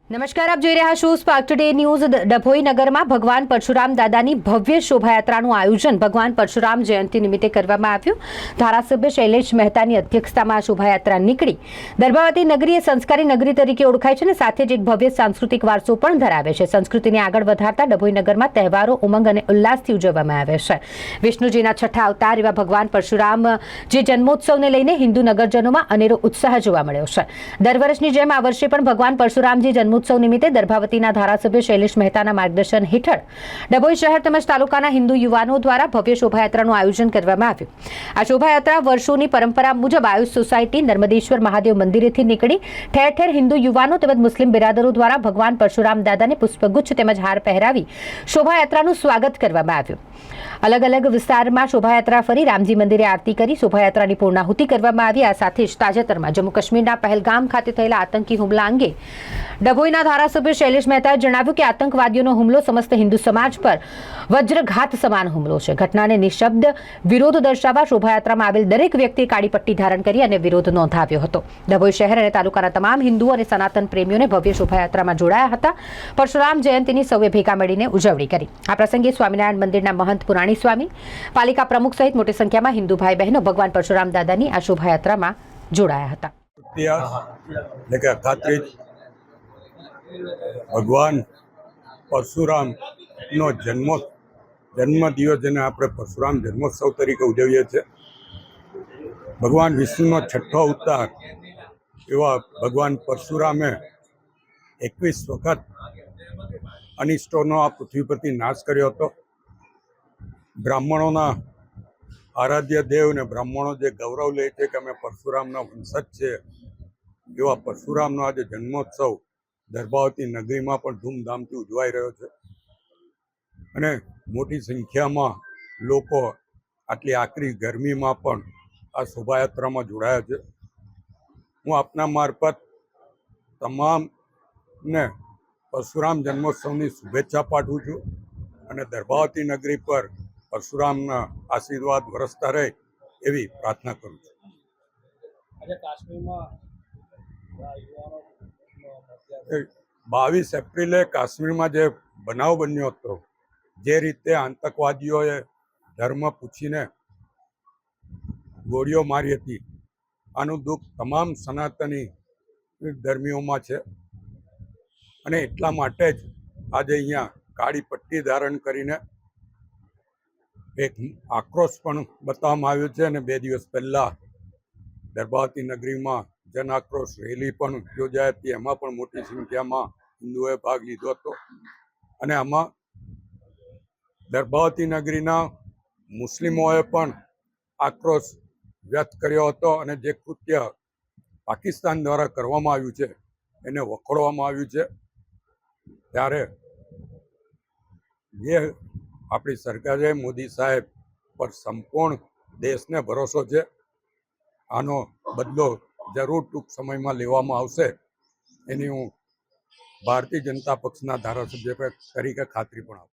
નમસ્કાર, આપ જોઈ રહ્યા છો સ્પાર્ક ટુડે ન્યૂઝ। ડભોઈ નગરમાં ભગવાન પરશુરામ દાદાની ભવ્ય શોભાયાત્રાનું આયોજન ભગવાન પરશુરામ જયંતિ નિમિત્તે કરવામાં આવ્યું। ધારાસભ્ય શૈલેષ મહેતાની અધ્યક્ષતામાં આ શોભાયાત્રા નીકળી। દર્ભાવતી નગરી એ સંસ્કારી નગરી તરીકે ઓળખાય છે અને સાથે જ એક ભવ્ય સાંસ્કૃતિક વારસો પણ ધરાવે છે। સંસ્કૃતિને આગળ વધારતા ડભોઈ નગરમાં તહેવારો ઉમંગ અને ઉલ્લાસથી ઉજવવામાં આવે છે। વિષ્ણુજીના છઠ્ઠા અવતાર એવા ભગવાન પરશુરામજી જન્મોત્સવને લઈને હિન્દુ નગરજનોમાં અનેરો ઉત્સાહ જોવા મળ્યો છે। દર વર્ષની જેમ આ વર્ષે પણ ભગવાન પરશુરામજી જન્મોત્સવ નિમિત્તે દર્ભાવતીના ધારાસભ્ય શૈલેષ મહેતાના માર્ગદર્શન હેઠળ ડભોઈ શહેર તેમજ તાલુકાના હિન્દુ યુવાનો દ્વારા ભવ્ય શોભાયાત્રાનું આયોજન કરવામાં આવ્યું। આ શોભાયાત્રા વર્ષોની પરંપરા મુજબ આયુષ સોસાયટી નર્મદેશ્વર મહાદેવ મંદિરેથી નીકળી ઠેર ઠેર હિન્દુ યુવાનો તેમજ મુસ્લિમ બિરાદરો દ્વારા ભગવાન પરશુરામ દાદાને પુષ્પગુચ્છ તેમજ હાર પહેરાવી શોભાયાત્રાનું સ્વાગત કરવામાં આવ્યું। અલગ અલગ વિસ્તારમાં શોભાયાત્રા ફરી રામજી મંદિરે આરતી કરી શોભાયાત્રાની પૂર્ણાહુતિ કરવામાં આવી। આ સાથે જ તાજેતરમાં જમ્મુ કાશ્મીરના પહેલગામ ખાતે થયેલા આતંકી હુમલા અંગે ડભોઈના ધારાસભ્ય શૈલેષ મહેતાએ જણાવ્યું કે આતંકવાદીઓનો હુમલો સમસ્ત હિન્દુ સમાજ પર વજ્રઘાત સમાન હુમલો છે। ઘટનાને નિશબ્દ વિરોધ દર્શાવવા શોભાયાત્રામાં આવેલ દરેક વ્યક્તિએ કાળી પટ્ટી ધારણ કરી અને વિરોધ નોંધાવ્યો હતો। ડભોઈ શહેર અને તાલુકાના તમામ હિન્દુ અને સનાતન પ્રેમીઓને ભવ્ય શોભાયાત્રામાં જોડાયા હતા। પરશુરામ જયંતિની સૌએ ભેગા મળીને ઉજવણી કરી। આ પ્રસંગે સ્વામિનારાયણ મંદિરના મહંત પુરાણી સ્વામી, પાલિકા પ્રમુખ સહિત મોટી સંખ્યામાં હિન્દુ ભાઈ બહેનો ભગવાન પરશુરામ દાદાની આ શોભાયાત્રામાં જોડાયા હતા। ભગવાન પરશુરામનો જન્મદિવસ જેને આપણે પરશુરામ જન્મોત્સવ તરીકે ઉજવીએ છીએ। ભગવાન વિષ્ણુનો છઠ્ઠો અવતાર એવા ભગવાન પરશુરામે 21 વખત અનિષ્ટોનો આ પૃથ્વી પરથી નાશ કર્યો હતો। બ્રાહ્મણોના આરાધ્ય દેવ ને બ્રાહ્મણો જે ગૌરવ લે છે કે અમે પરશુરામના વંશજ છે, એવા પરશુરામનો આજે જન્મોત્સવ દર્ભાવતી નગરીમાં પણ ધૂમધામથી ઉજવાઈ રહ્યો છે અને મોટી સંખ્યામાં લોકો આટલી આકરી ગરમીમાં પણ આ શોભાયાત્રામાં જોડાયા છે। હું આપના મારફત તમામને પરશુરામ જન્મોત્સવની શુભેચ્છા પાઠવું છું અને દર્ભાવતી નગરી પર પરશુરામના આશીર્વાદ વરસતા રહે એવી પ્રાર્થના કરું છું। આજે કાશ્મીરમાં 22 એપ્રિલે કાશ્મીરમાં જે બનાવ બન્યો હતો, જે રીતે આતંકવાદીઓએ ધર્મ પૂછીને ગોળીઓ મારી હતી, આનું દુઃખ તમામ સનાતની ધર્મીઓમાં છે અને એટલા માટે જ આજે અહીંયા કાળી પટ્ટી ધારણ કરીને એક આક્રોશ પણ બતાવવામાં આવ્યો છે અને 2 દિવસ પહેલાં દર્ભાવતી નગરીમાં જન આક્રોશ રેલી પણ યોજાઈ હતી। એમાં પણ મોટી સંખ્યામાં હિન્દુઓએ ભાગ લીધો હતો અને આમાં દર્ભાવતી નગરીના મુસ્લિમોએ પણ આક્રોશ વ્યક્ત કર્યો હતો અને જે કૃત્ય પાકિસ્તાન દ્વારા કરવામાં આવ્યું છે એને વખોડવામાં આવ્યું છે। ત્યારે જે આપણી સરકારે મોદી સાહેબ પર સંપૂર્ણ દેશને ભરોસો છે, આનો બદલો જરૂર ટૂંક સમયમાં લેવામાં આવશે એની હું ભારતીય જનતા પક્ષના ધારાસભ્ય તરીકે ખાતરી પણ આપું।